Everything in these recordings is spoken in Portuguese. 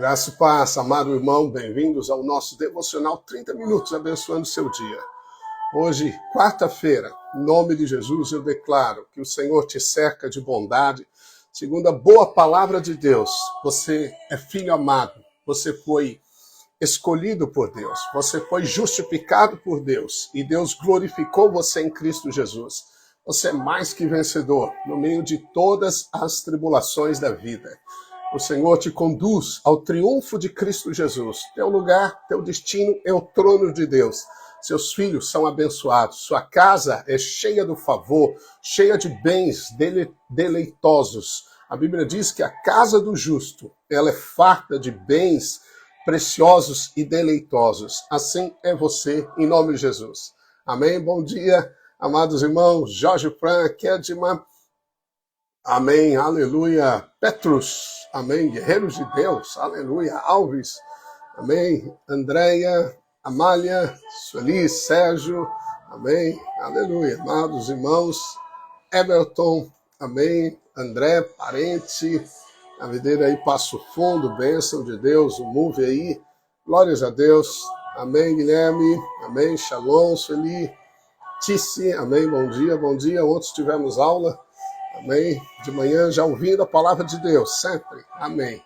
Graça e paz, amado irmão, bem-vindos ao nosso devocional 30 minutos, abençoando o seu dia. Hoje, quarta-feira, em nome de Jesus, eu declaro que o Senhor te cerca de bondade. Segundo a boa palavra de Deus, você é filho amado, você foi escolhido por Deus, você foi justificado por Deus e Deus glorificou você em Cristo Jesus. Você é mais que vencedor no meio de todas as tribulações da vida. O Senhor te conduz ao triunfo de Cristo Jesus. Teu lugar, teu destino é o trono de Deus. Seus filhos são abençoados. Sua casa é cheia do favor, cheia de bens deleitosos. A Bíblia diz que a casa do justo, ela é farta de bens preciosos e deleitosos. Assim é você, em nome de Jesus. Amém? Bom dia, amados irmãos. Jorge Frank, Kedma. Amém, aleluia. Petrus, amém. Guerreiros de Deus, aleluia. Alves, amém. Andréia, Amália, Sueli, Sérgio, amém, aleluia. Amados irmãos, Everton, amém. André, parente, a videira aí, Passo Fundo, bênção de Deus, o move aí, glórias a Deus, amém. Guilherme, amém. Shalom, Sueli, Tice, amém. Bom dia. Ontem tivemos aula. Amém? De manhã já ouvindo a palavra de Deus, sempre. Amém.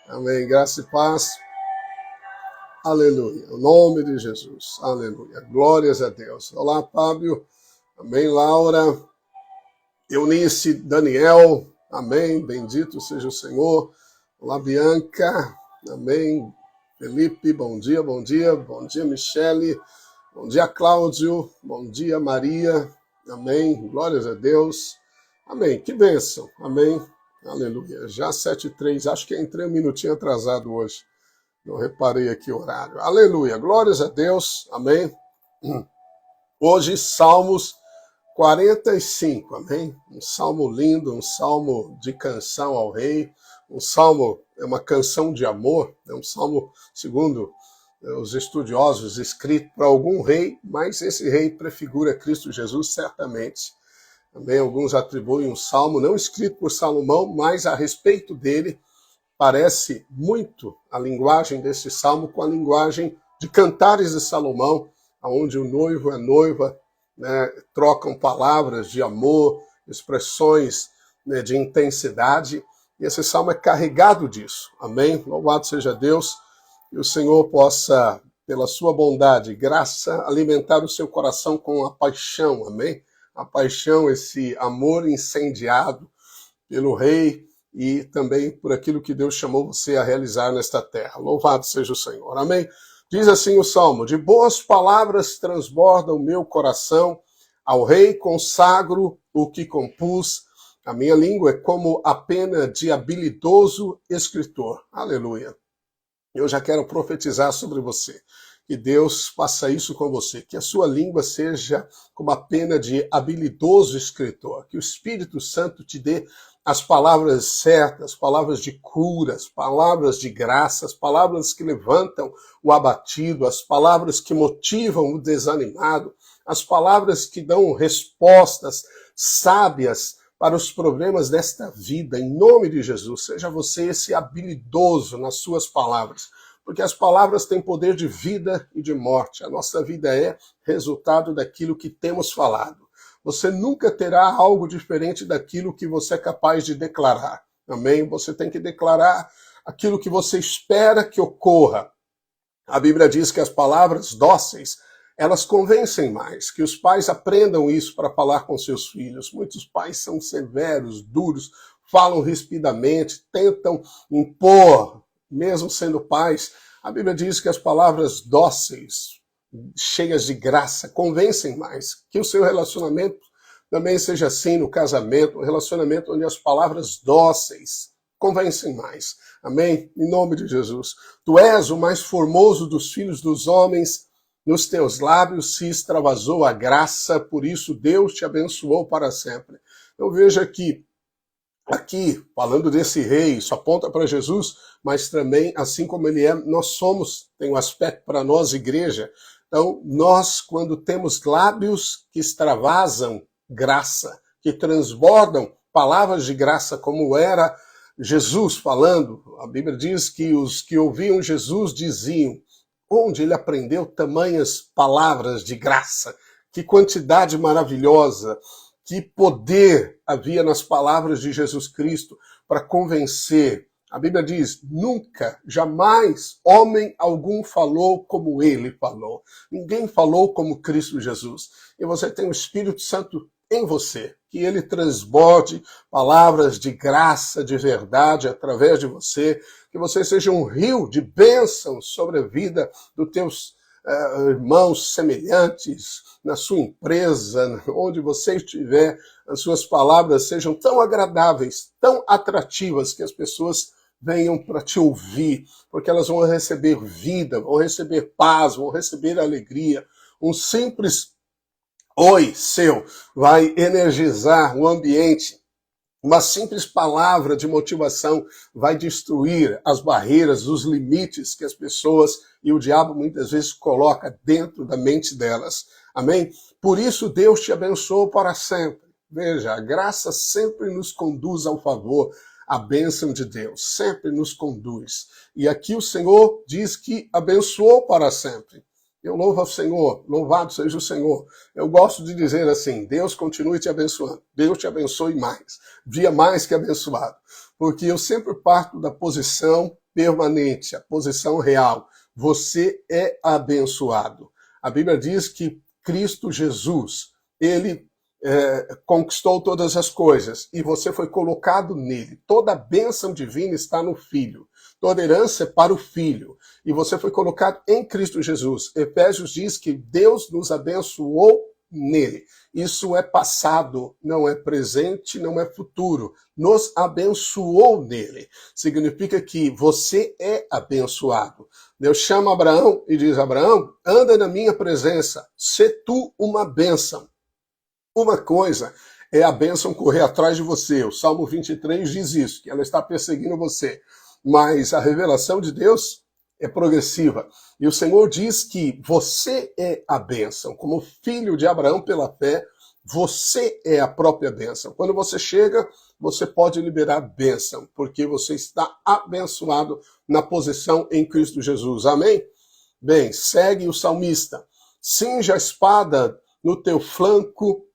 Amém. Graça e paz. Aleluia. Em nome de Jesus. Aleluia. Glórias a Deus. Olá, Fábio. Amém, Laura. Eunice, Daniel. Amém. Bendito seja o Senhor. Olá, Bianca. Amém. Felipe, bom dia. Bom dia, Michele. Bom dia, Cláudio. Bom dia, Maria. Amém. Glórias a Deus. Amém, que bênção, amém, aleluia. Já 7h03, acho que entrei um minutinho atrasado hoje, não reparei aqui o horário. Aleluia, glórias a Deus, amém. Hoje, Salmos 45, amém. Um salmo lindo, um salmo de canção ao rei, um salmo, é uma canção de amor, é um salmo, segundo os estudiosos, escrito para algum rei, mas esse rei prefigura Cristo Jesus certamente. Também alguns atribuem um salmo não escrito por Salomão, mas a respeito dele parece muito a linguagem desse salmo com a linguagem de Cantares de Salomão, onde o noivo e a noiva, né, trocam palavras de amor, expressões, né, de intensidade, e esse salmo é carregado disso. Amém? Louvado seja Deus, e o Senhor possa, pela sua bondade e graça, alimentar o seu coração com a paixão. Amém? A paixão, esse amor incendiado pelo rei e também por aquilo que Deus chamou você a realizar nesta terra. Louvado seja o Senhor. Amém? Diz assim o Salmo: de boas palavras transborda o meu coração, ao rei consagro o que compus, a minha língua é como a pena de habilidoso escritor. Aleluia. Eu já quero profetizar sobre você. Que Deus faça isso com você, que a sua língua seja como a pena de habilidoso escritor, que o Espírito Santo te dê as palavras certas, palavras de cura, as palavras de graça, as palavras que levantam o abatido, as palavras que motivam o desanimado, as palavras que dão respostas sábias para os problemas desta vida, em nome de Jesus. Seja você esse habilidoso nas suas palavras, porque as palavras têm poder de vida e de morte. A nossa vida é resultado daquilo que temos falado. Você nunca terá algo diferente daquilo que você é capaz de declarar. Amém? Você tem que declarar aquilo que você espera que ocorra. A Bíblia diz que as palavras dóceis, elas convencem mais, que os pais aprendam isso para falar com seus filhos. Muitos pais são severos, duros, falam rispidamente, tentam impor, mesmo sendo pais. A Bíblia diz que as palavras dóceis, cheias de graça, convencem mais. Que o seu relacionamento também seja assim no casamento, um relacionamento onde as palavras dóceis convencem mais. Amém? Em nome de Jesus. Tu és o mais formoso dos filhos dos homens, nos teus lábios se extravasou a graça, por isso Deus te abençoou para sempre. Eu vejo aqui, falando desse rei, isso aponta para Jesus, mas também, assim como ele é, nós somos, tem um aspecto para nós, igreja. Então, nós, quando temos lábios que extravasam graça, que transbordam palavras de graça, como era Jesus falando, a Bíblia diz que os que ouviam Jesus diziam: onde ele aprendeu tamanhas palavras de graça? Que quantidade maravilhosa, que poder havia nas palavras de Jesus Cristo para convencer. A Bíblia diz: nunca, jamais, homem algum falou como ele falou. Ninguém falou como Cristo Jesus. E você tem o Espírito Santo em você, que ele transborde palavras de graça, de verdade, através de você, que você seja um rio de bênçãos sobre a vida dos teus irmãos semelhantes, na sua empresa, onde você estiver, as suas palavras sejam tão agradáveis, tão atrativas, que as pessoas venham para te ouvir, porque elas vão receber vida, vão receber paz, vão receber alegria. Um simples oi seu vai energizar o ambiente. Uma simples palavra de motivação vai destruir as barreiras, os limites que as pessoas e o diabo muitas vezes coloca dentro da mente delas. Amém? Por isso Deus te abençoou para sempre. Veja, a graça sempre nos conduz ao favor. A bênção de Deus sempre nos conduz. E aqui o Senhor diz que abençoou para sempre. Eu louvo ao Senhor, louvado seja o Senhor. Eu gosto de dizer assim: Deus continue te abençoando, Deus te abençoe mais, dia mais que abençoado. Porque eu sempre parto da posição permanente, a posição real. Você é abençoado. A Bíblia diz que Cristo Jesus, ele conquistou todas as coisas e você foi colocado nele. Toda a bênção divina está no Filho. Toda herança é para o Filho. E você foi colocado em Cristo Jesus. Efésios diz que Deus nos abençoou nele. Isso é passado, não é presente, não é futuro. Nos abençoou nele. Significa que você é abençoado. Deus chama Abraão e diz: Abraão, anda na minha presença, sê tu uma bênção. Uma coisa é a bênção correr atrás de você. O Salmo 23 diz isso, que ela está perseguindo você. Mas a revelação de Deus é progressiva. E o Senhor diz que você é a bênção. Como filho de Abraão pela fé, você é a própria bênção. Quando você chega, você pode liberar bênção, porque você está abençoado na posição em Cristo Jesus. Amém? Bem, segue o salmista. Cinja a espada no teu flanco,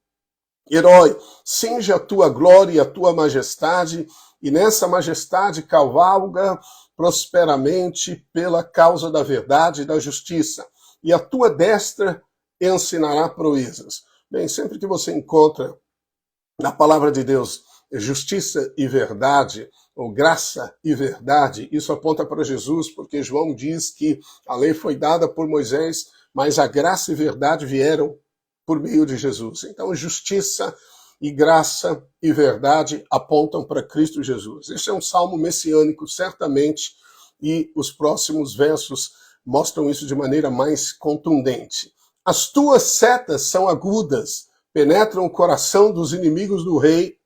herói, cinja a tua glória e a tua majestade, e nessa majestade cavalga prosperamente pela causa da verdade e da justiça, e a tua destra ensinará proezas. Bem, sempre que você encontra na palavra de Deus justiça e verdade, ou graça e verdade, isso aponta para Jesus, porque João diz que a lei foi dada por Moisés, mas a graça e verdade vieram por meio de Jesus. Então, justiça e graça e verdade apontam para Cristo Jesus. Este é um salmo messiânico, certamente, e os próximos versos mostram isso de maneira mais contundente. As tuas setas são agudas, penetram o coração dos inimigos do rei,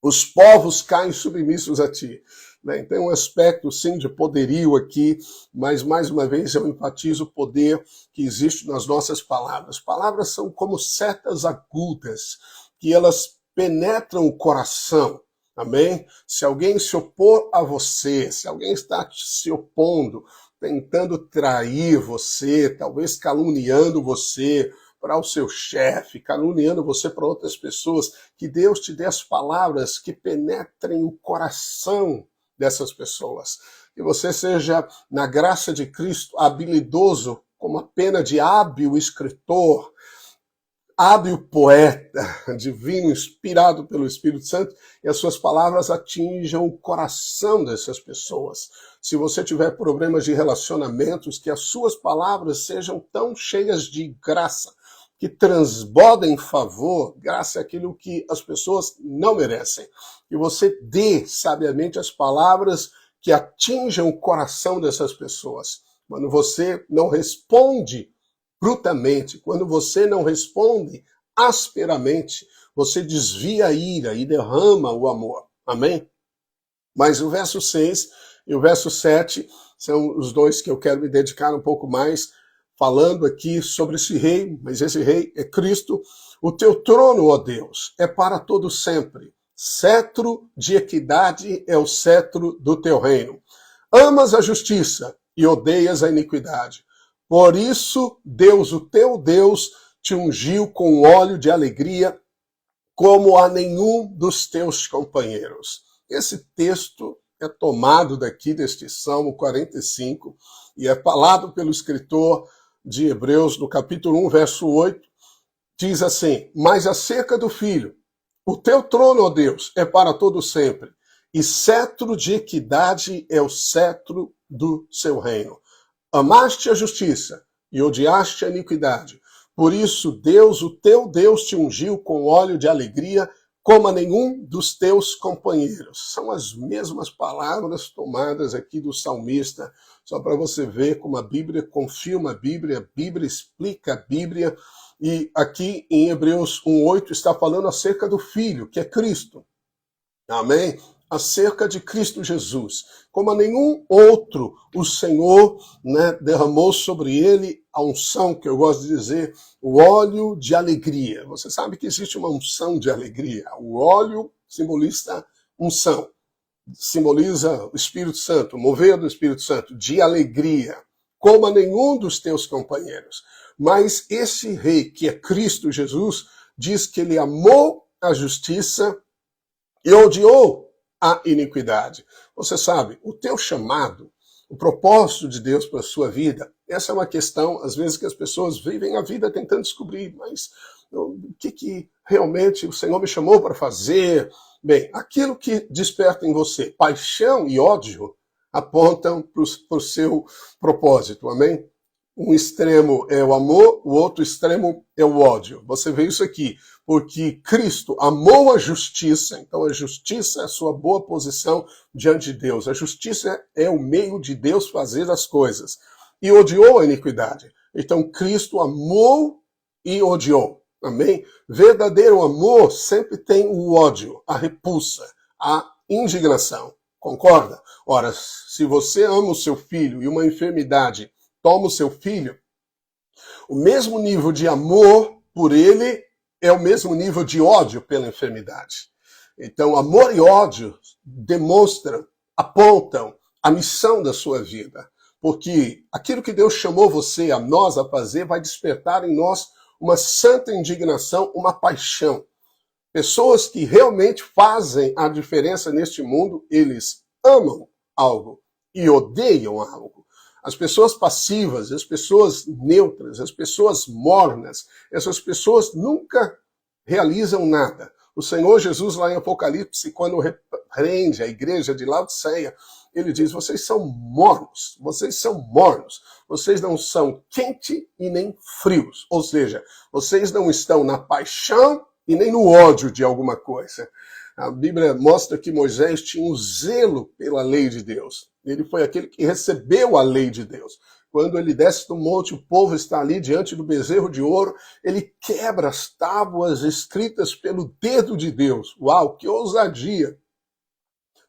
os povos caem submissos a ti. Bem, tem um aspecto, sim, de poderio aqui, mas, mais uma vez, eu enfatizo o poder que existe nas nossas palavras. Palavras são como setas agudas, que elas penetram o coração, amém? Se alguém se opor a você, se alguém está se opondo, tentando trair você, talvez caluniando você para o seu chefe, caluniando você para outras pessoas, que Deus te dê as palavras que penetrem o coração dessas pessoas. Que você seja, na graça de Cristo, habilidoso como a pena de hábil escritor, hábil poeta, divino, inspirado pelo Espírito Santo, e as suas palavras atinjam o coração dessas pessoas. Se você tiver problemas de relacionamentos, que as suas palavras sejam tão cheias de graça, que transbordem favor, graça é aquilo que as pessoas não merecem. Que você dê sabiamente as palavras que atinjam o coração dessas pessoas. Quando você não responde brutamente, quando você não responde asperamente, você desvia a ira e derrama o amor. Amém? Mas o verso 6 e o verso 7 são os dois que eu quero me dedicar um pouco mais, falando aqui sobre esse rei, mas esse rei é Cristo. O teu trono, ó Deus, é para todo sempre. cetro de equidade é o cetro do teu reino. Amas a justiça e odeias a iniquidade. Por isso, Deus, o teu Deus, te ungiu com óleo de alegria, como a nenhum dos teus companheiros. Esse texto é tomado daqui deste Salmo 45 e é falado pelo escritor de Hebreus no capítulo 1, verso 8. Diz assim: mas acerca do Filho, o teu trono, ó Deus, é para todo sempre, e cetro de equidade é o cetro do seu reino. Amaste a justiça e odiaste a iniquidade. Por isso, Deus, o teu Deus, te ungiu com óleo de alegria, como a nenhum dos teus companheiros. São as mesmas palavras tomadas aqui do salmista, só para você ver como a Bíblia confirma a Bíblia explica a Bíblia. E aqui em Hebreus 1:8 está falando acerca do Filho, que é Cristo. Amém? Acerca de Cristo Jesus. Como a nenhum outro, o Senhor, derramou sobre ele a unção, que eu gosto de dizer, o óleo de alegria. Você sabe que existe uma unção de alegria. O óleo simboliza unção. Simboliza o Espírito Santo, o mover do Espírito Santo, de alegria. Como a nenhum dos teus companheiros. Mas esse rei, que é Cristo Jesus, diz que ele amou a justiça e odiou a iniquidade. Você sabe, o teu chamado, o propósito de Deus para a sua vida, essa é uma questão, às vezes, que as pessoas vivem a vida tentando descobrir, mas o que realmente o Senhor me chamou para fazer? Bem, aquilo que desperta em você paixão e ódio apontam para o seu propósito, amém? Um extremo é o amor, o outro extremo é o ódio. Você vê isso aqui, porque Cristo amou a justiça, então a justiça é a sua boa posição diante de Deus. A justiça é o meio de Deus fazer as coisas. E odiou a iniquidade. Então Cristo amou e odiou. Amém? Verdadeiro amor sempre tem o ódio, a repulsa, a indignação. Concorda? Ora, se você ama o seu filho e uma enfermidade toma o seu filho, o mesmo nível de amor por ele é o mesmo nível de ódio pela enfermidade. Então, amor e ódio demonstram, apontam a missão da sua vida. Porque aquilo que Deus chamou você, a nós, a fazer, vai despertar em nós uma santa indignação, uma paixão. Pessoas que realmente fazem a diferença neste mundo, eles amam algo e odeiam algo. As pessoas passivas, as pessoas neutras, as pessoas mornas, essas pessoas nunca realizam nada. O Senhor Jesus, lá em Apocalipse, quando repreende a igreja de Laodiceia, ele diz: vocês são mornos, vocês não são quente e nem frios. Ou seja, vocês não estão na paixão e nem no ódio de alguma coisa. A Bíblia mostra que Moisés tinha um zelo pela lei de Deus. Ele foi aquele que recebeu a lei de Deus. Quando ele desce do monte, o povo está ali diante do bezerro de ouro, ele quebra as tábuas escritas pelo dedo de Deus. Uau, que ousadia!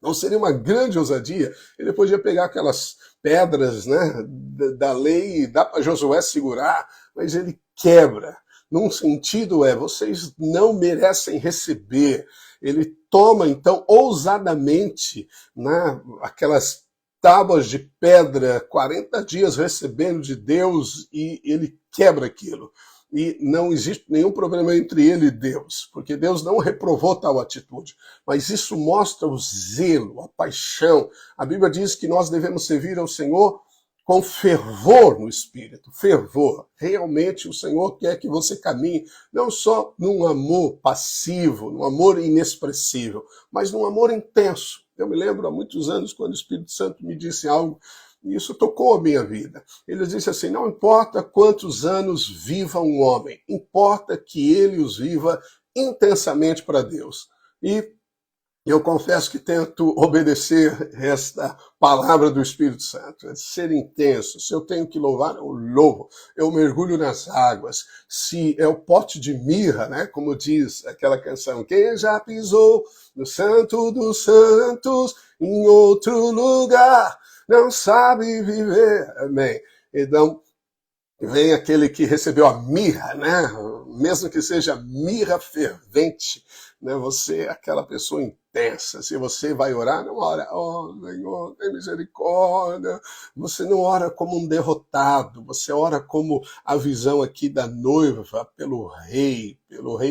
Não seria uma grande ousadia? Ele podia pegar aquelas pedras, da lei e dar para Josué segurar, mas ele quebra. Num sentido vocês não merecem receber. Ele toma, então, ousadamente, aquelas tábuas de pedra, 40 dias recebendo de Deus, e ele quebra aquilo. E não existe nenhum problema entre ele e Deus, porque Deus não reprovou tal atitude. Mas isso mostra o zelo, a paixão. A Bíblia diz que nós devemos servir ao Senhor com fervor no espírito, fervor. Realmente o Senhor quer que você caminhe não só num amor passivo, num amor inexpressível, mas num amor intenso. Eu me lembro há muitos anos quando o Espírito Santo me disse algo, e isso tocou a minha vida. Ele disse assim: não importa quantos anos viva um homem, importa que ele os viva intensamente para Deus. E eu confesso que tento obedecer esta palavra do Espírito Santo, ser intenso. Se eu tenho que louvar, eu louvo. Eu mergulho nas águas. Se é o pote de mirra, como diz aquela canção, quem já pisou no Santo dos Santos em outro lugar não sabe viver. Amém. Então, vem aquele que recebeu a mirra, mesmo que seja mirra fervente, né? Você é aquela pessoa intensa. Se você vai orar, não ora, oh Senhor, tem misericórdia. Você não ora como um derrotado, você ora como a visão aqui da noiva pelo rei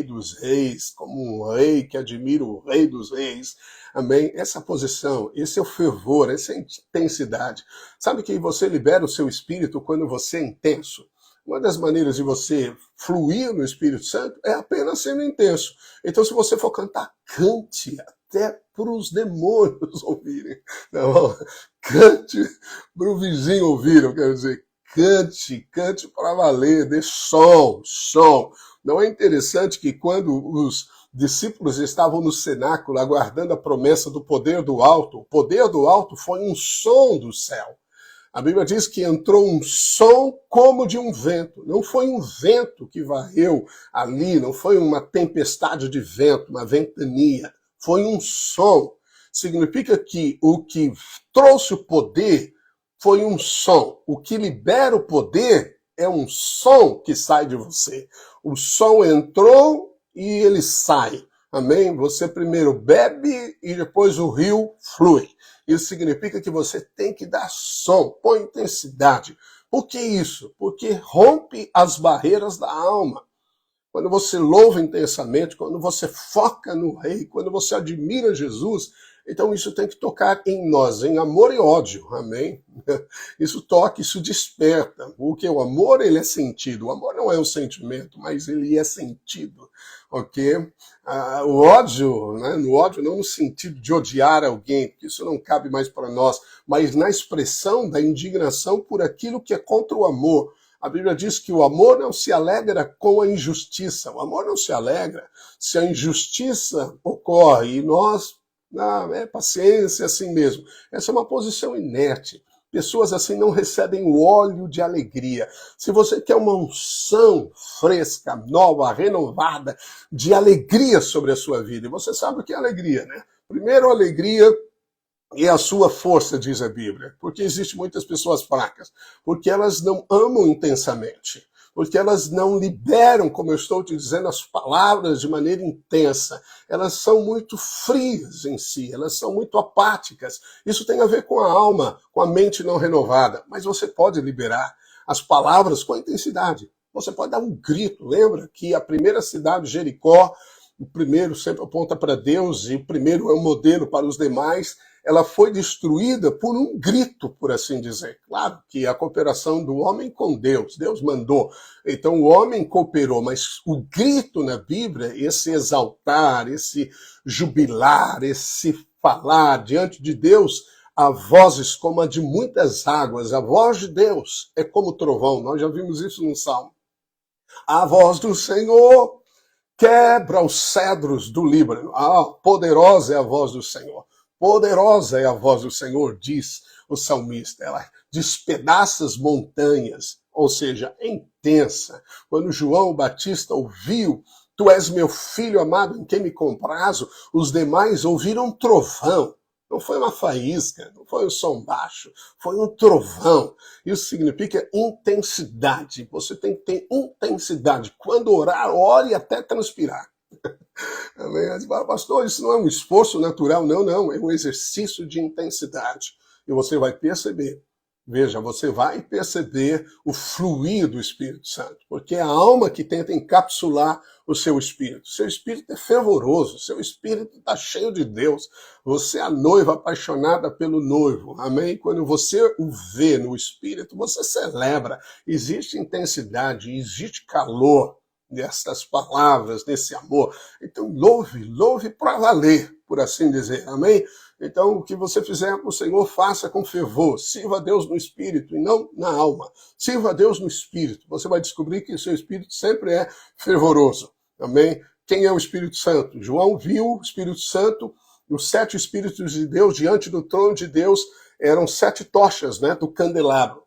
dos reis, como um rei que admira o rei dos reis. Amém? Essa posição, esse é o fervor, essa é a intensidade. Sabe que você libera o seu espírito quando você é intenso? Uma das maneiras de você fluir no Espírito Santo é apenas sendo intenso. Então, se você for cantar, cante até para os demônios ouvirem. Não, cante para o vizinho ouvir, eu quero dizer, cante para valer, dê som. Não é interessante que quando os discípulos estavam no cenáculo aguardando a promessa do poder do alto, o poder do alto foi um som do céu. A Bíblia diz que entrou um som como de um vento. Não foi um vento que varreu ali, não foi uma tempestade de vento, uma ventania. Foi um som. Significa que o que trouxe o poder foi um som. O que libera o poder é um som que sai de você. O som entrou e ele sai. Amém? Você primeiro bebe e depois o rio flui. Isso significa que você tem que dar som, põe intensidade. Por que isso? Porque rompe as barreiras da alma. Quando você louva intensamente, quando você foca no Rei, quando você admira Jesus, então isso tem que tocar em nós, em amor e ódio, amém? Isso toca, isso desperta, porque o amor ele é sentido, o amor não é um sentimento, mas ele é sentido, ok? O ódio, né? No ódio não no sentido de odiar alguém, porque isso não cabe mais para nós, mas na expressão da indignação por aquilo que é contra o amor. A Bíblia diz que o amor não se alegra com a injustiça. O amor não se alegra se a injustiça ocorre e nós, paciência, assim mesmo. Essa é uma posição inerte. Pessoas assim não recebem o óleo de alegria. Se você quer uma unção fresca, nova, renovada, de alegria sobre a sua vida, e você sabe o que é alegria, né? Primeiro, alegria é a sua força, diz a Bíblia. Porque existem muitas pessoas fracas. Porque elas não amam intensamente. Porque elas não liberam, como eu estou te dizendo, as palavras de maneira intensa. Elas são muito frias em si, elas são muito apáticas. Isso tem a ver com a alma, com a mente não renovada. Mas você pode liberar as palavras com intensidade. Você pode dar um grito. Lembra que a primeira cidade, Jericó, o primeiro sempre aponta para Deus e o primeiro é um modelo para os demais. Ela foi destruída por um grito, por assim dizer. Claro que a cooperação do homem com Deus, Deus mandou. Então o homem cooperou, mas o grito na Bíblia, esse exaltar, esse jubilar, esse falar diante de Deus, a vozes como a de muitas águas. A voz de Deus é como trovão. Nós já vimos isso no Salmo. A voz do Senhor quebra os cedros do Líbano. Poderosa é a voz do Senhor. Poderosa é a voz do Senhor, diz o salmista. Ela despedaça as montanhas, ou seja, é intensa. Quando João Batista ouviu, tu és meu filho amado em quem me comprazo, os demais ouviram um trovão. Não foi uma faísca, não foi um som baixo, foi um trovão. Isso significa intensidade. Você tem que ter intensidade. Quando orar, ore até transpirar. Amém? Pastor, isso não é um esforço natural, não, é um exercício de intensidade. E você vai perceber, veja, você vai perceber o fluir do Espírito Santo, porque é a alma que tenta encapsular o seu espírito. Seu espírito é fervoroso, seu espírito está cheio de Deus. Você é a noiva apaixonada pelo noivo, amém? Quando você o vê no espírito, você celebra. Existe intensidade, existe calor nessas palavras, nesse amor. Então, louve para valer, por assim dizer, amém? Então, o que você fizer com o Senhor, faça com fervor. Sirva a Deus no espírito e não na alma. Sirva a Deus no espírito. Você vai descobrir que o seu espírito sempre é fervoroso, amém? Quem é o Espírito Santo? João viu o Espírito Santo, os 7 Espíritos de Deus diante do trono de Deus, eram 7 tochas, né, do candelabro.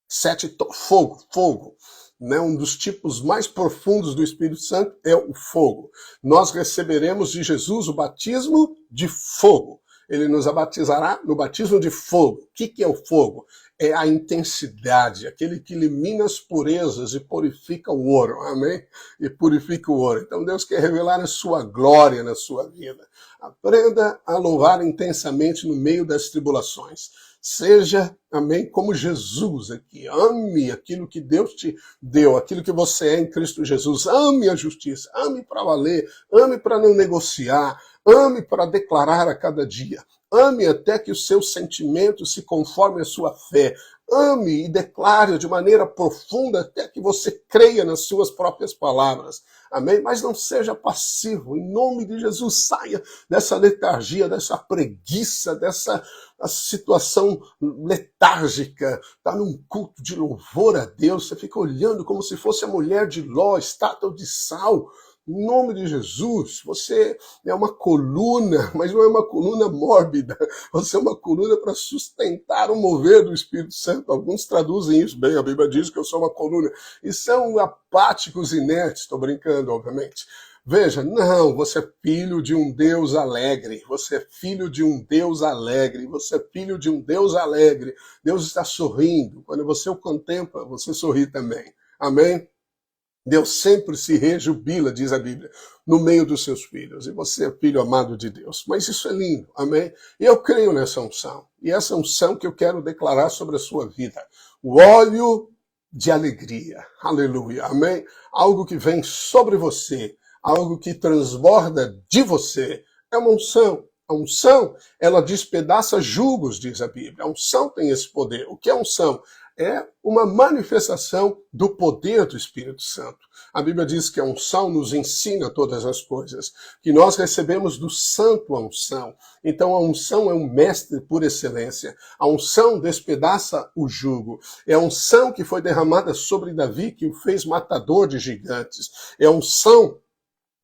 7 fogo. Né, um dos tipos mais profundos do Espírito Santo é o fogo. Nós receberemos de Jesus o batismo de fogo. Ele nos batizará no batismo de fogo. O que é o fogo? É a intensidade, aquele que elimina as purezas e purifica o ouro, amém? E purifica o ouro. Então Deus quer revelar a sua glória na sua vida. Aprenda a louvar intensamente no meio das tribulações. Seja, amém, como Jesus aqui. Ame aquilo que Deus te deu, aquilo que você é em Cristo Jesus. Ame a justiça, ame para valer, ame para não negociar, ame para declarar a cada dia. Ame até que os seus sentimentos se conformem à sua fé. Ame e declare de maneira profunda até que você creia nas suas próprias palavras. Amém? Mas não seja passivo. Em nome de Jesus, saia dessa letargia, dessa preguiça, dessa situação letárgica. Está num culto de louvor a Deus, você fica olhando como se fosse a mulher de Ló, estátua de sal. Em nome de Jesus, você é uma coluna, mas não é uma coluna mórbida. Você é uma coluna para sustentar o mover do Espírito Santo. Alguns traduzem isso bem, a Bíblia diz que eu sou uma coluna. E são apáticos inertes, estou brincando, obviamente. Veja, não, você é filho de um Deus alegre. Você é filho de um Deus alegre. Você é filho de um Deus alegre. Deus está sorrindo. Quando você o contempla, você sorri também. Amém? Deus sempre se rejubila, diz a Bíblia, no meio dos seus filhos. E você é filho amado de Deus. Mas isso é lindo, amém? E eu creio nessa unção. E essa unção que eu quero declarar sobre a sua vida. O óleo de alegria. Aleluia, amém? Algo que vem sobre você. Algo que transborda de você. É uma unção. A unção, ela despedaça julgos, diz a Bíblia. A unção tem esse poder. O que é unção? É uma manifestação do poder do Espírito Santo. A Bíblia diz que a unção nos ensina todas as coisas, que nós recebemos do santo a unção. Então a unção é um mestre por excelência. A unção despedaça o jugo. É a unção que foi derramada sobre Davi, que o fez matador de gigantes. É a unção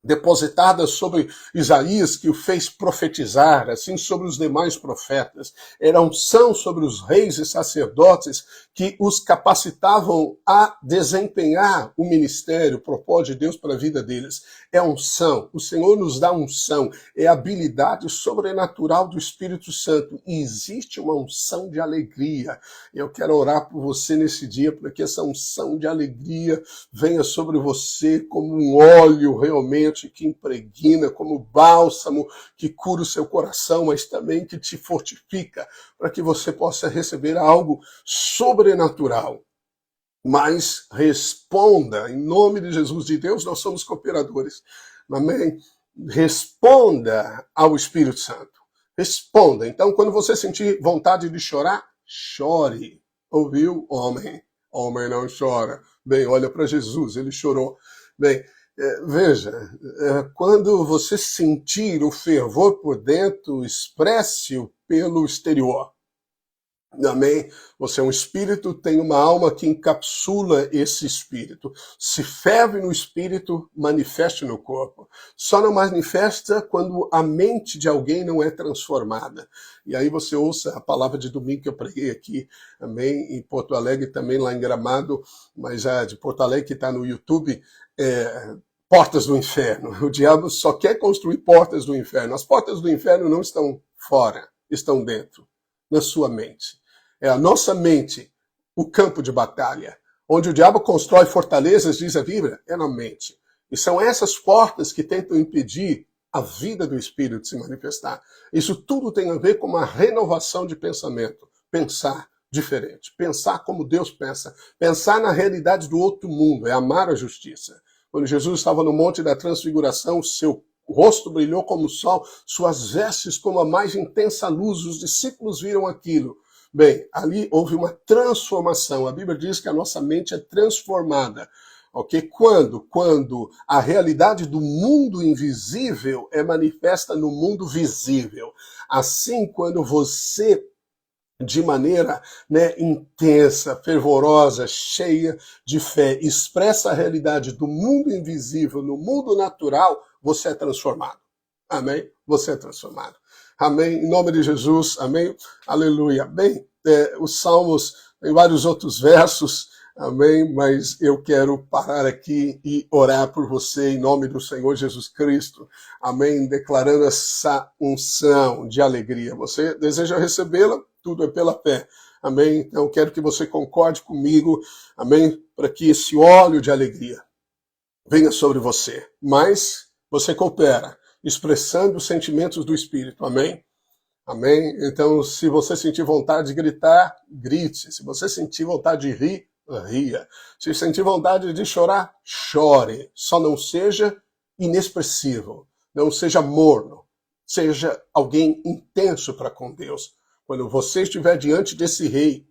depositada sobre Isaías, que o fez profetizar, assim sobre os demais profetas. Era unção sobre os reis e sacerdotes que os capacitavam a desempenhar o ministério, o propósito de Deus para a vida deles. É unção. O Senhor nos dá unção. É a habilidade sobrenatural do Espírito Santo. E existe uma unção de alegria. Eu quero orar por você nesse dia, para que essa unção de alegria venha sobre você como um óleo realmente que impregna, como bálsamo que cura o seu coração, mas também que te fortifica, para que você possa receber algo sobrenatural. Mas responda, em nome de Jesus, de Deus, nós somos cooperadores. Amém? Responda ao Espírito Santo. Responda. Então, quando você sentir vontade de chorar, chore. Ouviu, homem? Homem não chora. Bem, olha para Jesus, ele chorou. Bem, veja, quando você sentir o fervor por dentro, expresse-o pelo exterior. Amém? Você é um espírito, tem uma alma que encapsula esse espírito. Se ferve no espírito, manifeste no corpo. Só não manifesta quando a mente de alguém não é transformada. E aí você ouça a palavra de domingo que eu preguei aqui, amém? Em Porto Alegre, também lá em Gramado, mas a de Porto Alegre que está no YouTube, portas do inferno. O diabo só quer construir portas do inferno. As portas do inferno não estão fora, estão dentro, na sua mente. É a nossa mente, o campo de batalha. Onde o diabo constrói fortalezas, diz a Bíblia, é na mente. E são essas portas que tentam impedir a vida do Espírito de se manifestar. Isso tudo tem a ver com uma renovação de pensamento. Pensar diferente. Pensar como Deus pensa. Pensar na realidade do outro mundo. É amar a justiça. Quando Jesus estava no Monte da Transfiguração, seu rosto brilhou como o sol, suas vestes como a mais intensa luz. Os discípulos viram aquilo. Bem, ali houve uma transformação. A Bíblia diz que a nossa mente é transformada. Okay? Quando a realidade do mundo invisível é manifesta no mundo visível. Assim, quando você, de maneira intensa, fervorosa, cheia de fé, expressa a realidade do mundo invisível no mundo natural, você é transformado. Amém? Você é transformado. Amém? Em nome de Jesus. Amém? Aleluia. Bem, os Salmos, tem vários outros versos, Amém? Mas eu quero parar aqui e orar por você em nome do Senhor Jesus Cristo. Amém? Declarando essa unção de alegria. Você deseja recebê-la? Tudo é pela fé. Amém? Então quero que você concorde comigo. Amém? Para que esse óleo de alegria venha sobre você. Mas você coopera, expressando os sentimentos do Espírito. Amém? Amém? Então, se você sentir vontade de gritar, grite. Se você sentir vontade de rir, ria. Se sentir vontade de chorar, chore. Só não seja inexpressivo. Não seja morno. Seja alguém intenso para com Deus. Quando você estiver diante desse rei,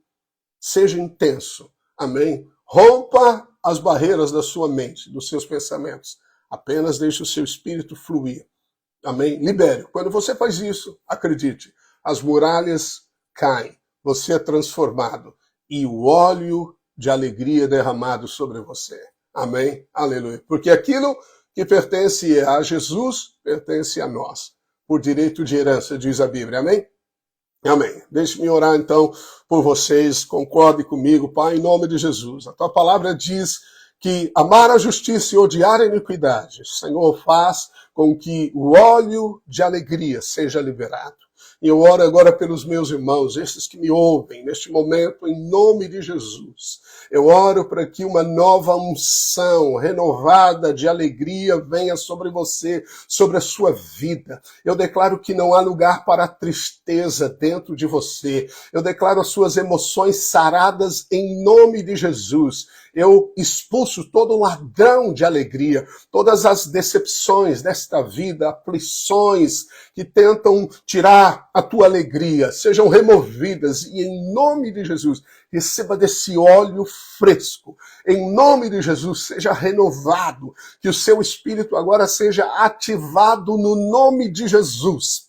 seja intenso. Amém? Rompa as barreiras da sua mente, dos seus pensamentos. Apenas deixe o seu espírito fluir. Amém? Libere. Quando você faz isso, acredite, as muralhas caem, você é transformado e o óleo de alegria é derramado sobre você. Amém? Aleluia. Porque aquilo que pertence a Jesus, pertence a nós. Por direito de herança, diz a Bíblia. Amém? Amém. Deixe-me orar então por vocês. Concorde comigo, Pai, em nome de Jesus. A tua palavra diz que amar a justiça e odiar a iniquidade, Senhor, faz com que o óleo de alegria seja liberado. E eu oro agora pelos meus irmãos, esses que me ouvem neste momento, em nome de Jesus. Eu oro para que uma nova unção renovada de alegria venha sobre você, sobre a sua vida. Eu declaro que não há lugar para a tristeza dentro de você. Eu declaro as suas emoções saradas em nome de Jesus. Eu expulso todo ladrão de alegria, todas as decepções desta vida, aflições que tentam tirar a tua alegria, sejam removidas e em nome de Jesus, receba desse óleo fresco. Em nome de Jesus, seja renovado, que o seu espírito agora seja ativado no nome de Jesus.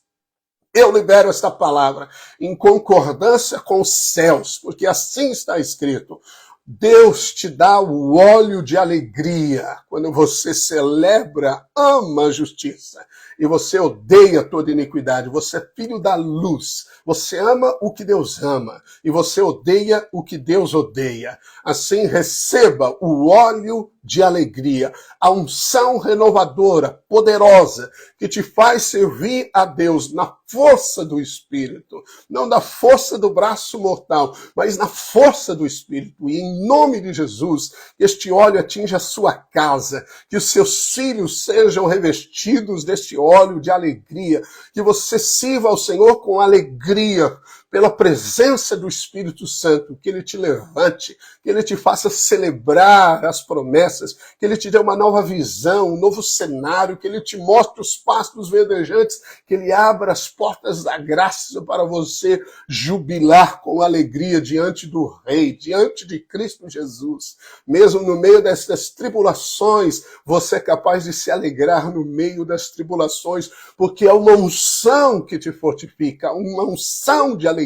Eu libero esta palavra em concordância com os céus, porque assim está escrito. Deus te dá o óleo de alegria quando você celebra, ama a justiça e você odeia toda iniquidade. Você é filho da luz. Você ama o que Deus ama e você odeia o que Deus odeia. Assim, receba o óleo de alegria, a unção renovadora, poderosa, que te faz servir a Deus na força do Espírito, não na força do braço mortal, mas na força do Espírito. E em nome de Jesus, que este óleo atinja a sua casa, que os seus filhos sejam revestidos deste óleo de alegria, que você sirva ao Senhor com alegria, pela presença do Espírito Santo, que ele te levante, que ele te faça celebrar as promessas, que ele te dê uma nova visão, um novo cenário, que ele te mostre os pastos verdejantes, que ele abra as portas da graça para você jubilar com alegria diante do Rei, diante de Cristo Jesus. Mesmo no meio destas tribulações, você é capaz de se alegrar no meio das tribulações, porque é uma unção que te fortifica, uma unção de alegria.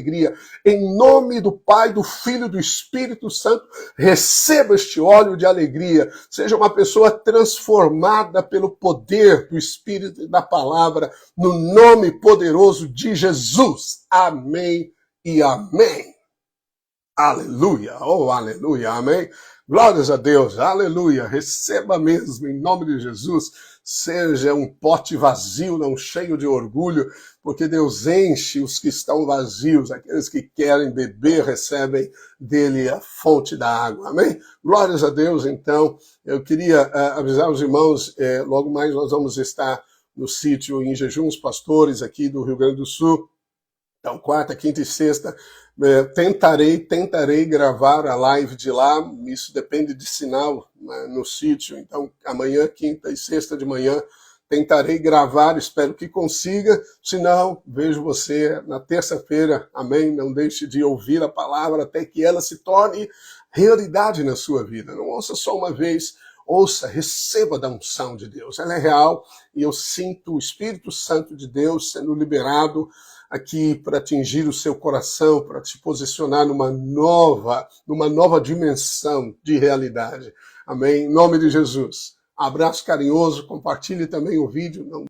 Em nome do Pai, do Filho e do Espírito Santo, receba este óleo de alegria. Seja uma pessoa transformada pelo poder do Espírito e da palavra, no nome poderoso de Jesus. Amém e amém. Aleluia, oh aleluia, amém. Glórias a Deus, aleluia. Receba mesmo, em nome de Jesus. Seja um pote vazio, não cheio de orgulho, porque Deus enche os que estão vazios, aqueles que querem beber, recebem dele a fonte da água, amém? Glórias a Deus, então, eu queria avisar os irmãos, logo mais nós vamos estar no sítio em jejum, os pastores aqui do Rio Grande do Sul, então quarta, quinta e sexta, tentarei gravar a live de lá, isso depende de sinal, né, no sítio, então amanhã, quinta e sexta de manhã, tentarei gravar, espero que consiga, se não, vejo você na terça-feira, amém? Não deixe de ouvir a palavra até que ela se torne realidade na sua vida, não ouça só uma vez, ouça, receba da unção de Deus, ela é real e eu sinto o Espírito Santo de Deus sendo liberado aqui para atingir o seu coração, para te posicionar numa nova dimensão de realidade. Amém? Em nome de Jesus. Abraço carinhoso, compartilhe também o vídeo. Não